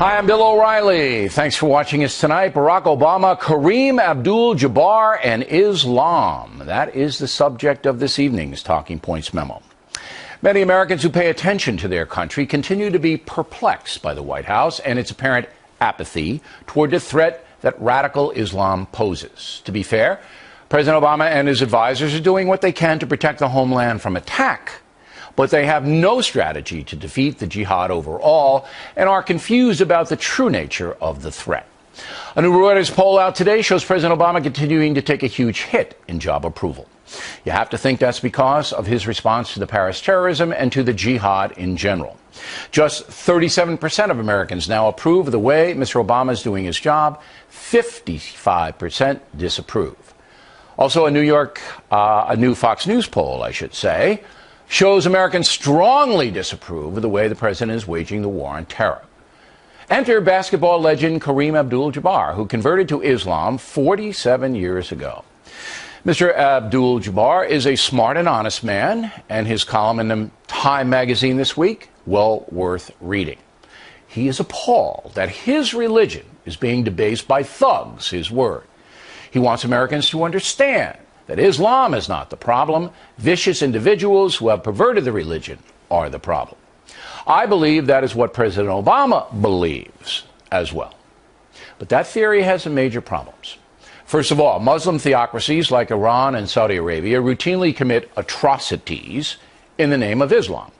Hi, I'm Bill O'Reilly. Thanks for watching us tonight. Barack Obama, Kareem Abdul Jabbar, and Islam. That is the subject of this evening's Talking Points memo. Many Americans who pay attention to their country continue to be perplexed by the White House and its apparent apathy toward the threat that radical Islam poses. To be fair, President Obama and his advisors are doing what they can to protect the homeland from attack, but they have no strategy to defeat the jihad overall and are confused about the true nature of the threat. A new Reuters poll out today shows President Obama continuing to take a huge hit in job approval. You have to think that's because of his response to the Paris terrorism and to the jihad in general. Just 37% of Americans now approve of the way Mr. Obama is doing his job. 55% disapprove. Also, a new Fox News poll, I should say, shows Americans strongly disapprove of the way the president is waging the war on terror. Enter basketball legend Kareem Abdul Jabbar, who converted to Islam 47 years ago. Mr. Abdul Jabbar is a smart and honest man, and his column in the Time magazine this week, well worth reading. He is appalled that his religion is being debased by thugs, his word. He wants Americans to understand that Islam is not the problem. Vicious individuals who have perverted the religion are the problem. I believe that is what President Obama believes as well. But that theory has some major problems. First of all, Muslim theocracies like Iran and Saudi Arabia routinely commit atrocities in the name of Islam.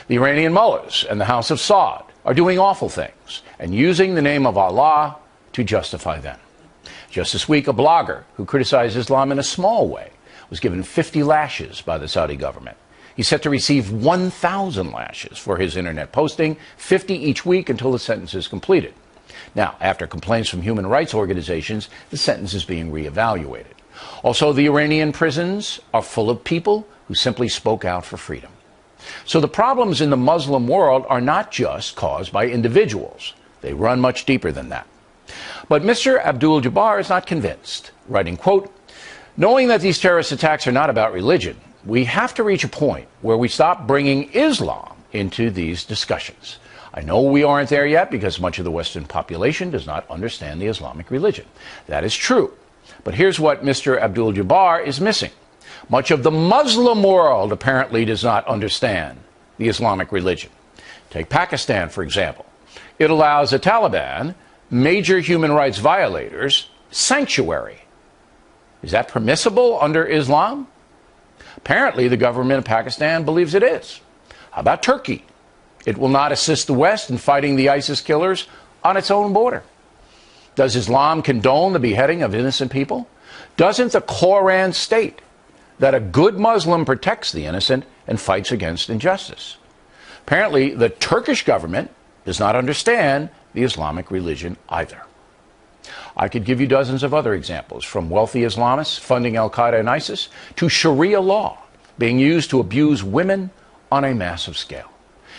The Iranian mullahs and the House of Saud are doing awful things and using the name of Allah to justify them. Just this week, a blogger who criticized Islam in a small way was given 50 lashes by the Saudi government. He's set to receive 1,000 lashes for his internet posting, 50 each week until the sentence is completed. Now, after complaints from human rights organizations, the sentence is being reevaluated. Also, the Iranian prisons are full of people who simply spoke out for freedom. So the problems in the Muslim world are not just caused by individuals. They run much deeper than that. But Mr. Abdul Jabbar is not convinced, writing, quote, "Knowing that these terrorist attacks are not about religion, we have to reach a point where we stop bringing Islam into these discussions. I know we aren't there yet because much of the Western population does not understand the Islamic religion. That is true. But here's what Mr. Abdul Jabbar is missing. Much of the Muslim world apparently does not understand the Islamic religion. Take Pakistan, for example. It allows the Taliban, major human rights violators, sanctuary. Is that permissible under Islam? Apparently, the government of Pakistan believes it is. How about Turkey? It will not assist the West in fighting the ISIS killers on its own border. Does Islam condone the beheading of innocent people? Doesn't the Quran state that a good Muslim protects the innocent and fights against injustice? Apparently, the Turkish government does not understand the Islamic religion either. I could give you dozens of other examples, from wealthy Islamists funding al-Qaeda and ISIS to Sharia law being used to abuse women on a massive scale.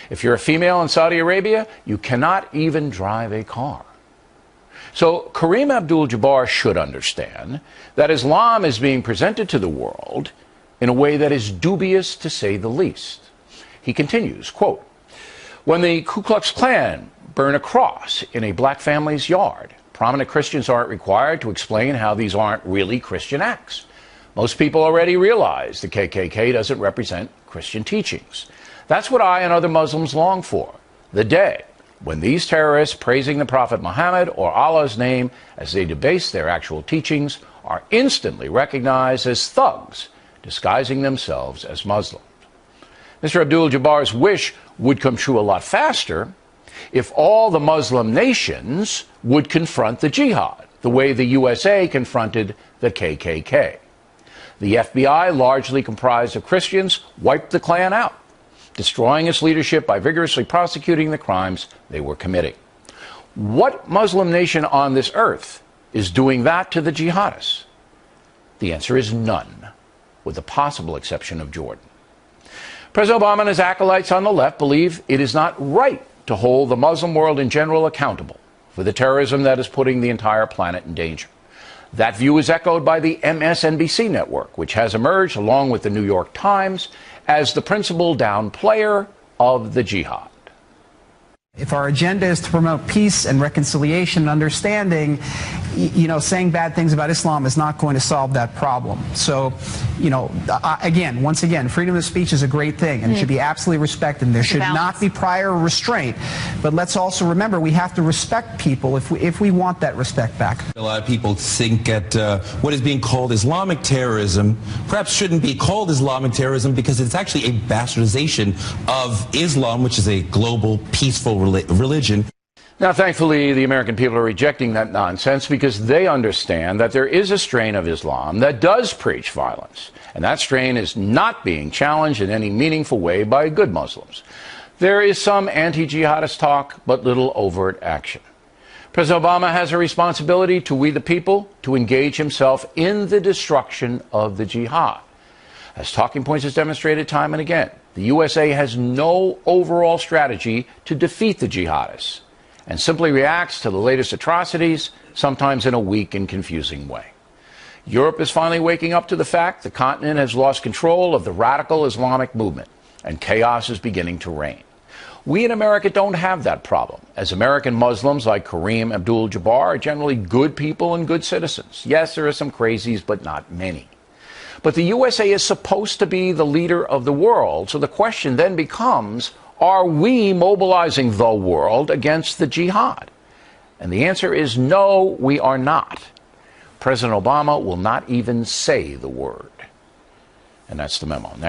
If you're a female in Saudi Arabia, you cannot even drive a car. So Kareem Abdul Jabbar should understand that Islam is being presented to the world in a way that is dubious, to say the least. He continues, quote, "When the Ku Klux Klan burn a cross in a black family's yard, prominent Christians aren't required to explain how these aren't really Christian acts. Most people already realize the KKK doesn't represent Christian teachings. That's what I and other Muslims long for, the day when these terrorists praising the Prophet Muhammad or Allah's name as they debase their actual teachings are instantly recognized as thugs disguising themselves as Muslims." Mr. Abdul Jabbar's wish would come true a lot faster if all the Muslim nations would confront the jihad the way the USA confronted the KKK. The FBI, largely comprised of Christians, wiped the Klan out, destroying its leadership by vigorously prosecuting the crimes they were committing. What Muslim nation on this earth is doing that to the jihadists? The answer is none, with the possible exception of Jordan. President Obama and his acolytes on the left believe it is not right to hold the Muslim world in general accountable for the terrorism that is putting the entire planet in danger. That view is echoed by the MSNBC network, which has emerged, along with the New York Times, as the principal down player of the jihad. If our agenda is to promote peace and reconciliation and understanding, saying bad things about Islam is not going to solve that problem. So, once again, freedom of speech is a great thing and it should be absolutely respected. And there should not be prior restraint. But let's also remember we have to respect people if we want that respect back. A lot of people think that what is being called Islamic terrorism perhaps shouldn't be called Islamic terrorism because it's actually a bastardization of Islam, which is a global, peaceful religion. Now, thankfully, the American people are rejecting that nonsense because they understand that there is a strain of Islam that does preach violence, and that strain is not being challenged in any meaningful way by good Muslims. There is some anti-jihadist talk, but little overt action. President Obama has a responsibility to we the people to engage himself in the destruction of the jihad. As Talking Points has demonstrated time and again, the USA has no overall strategy to defeat the jihadists and simply reacts to the latest atrocities, sometimes in a weak and confusing way. Europe is finally waking up to the fact the continent has lost control of the radical Islamic movement, and chaos is beginning to reign. We in America don't have that problem, as American Muslims like Kareem Abdul Jabbar are generally good people and good citizens. Yes, there are some crazies, but not many. But the USA is supposed to be the leader of the world, so the question then becomes, are we mobilizing the world against the jihad? And the answer is no, we are not. President Obama will not even say the word. And that's the memo. Next.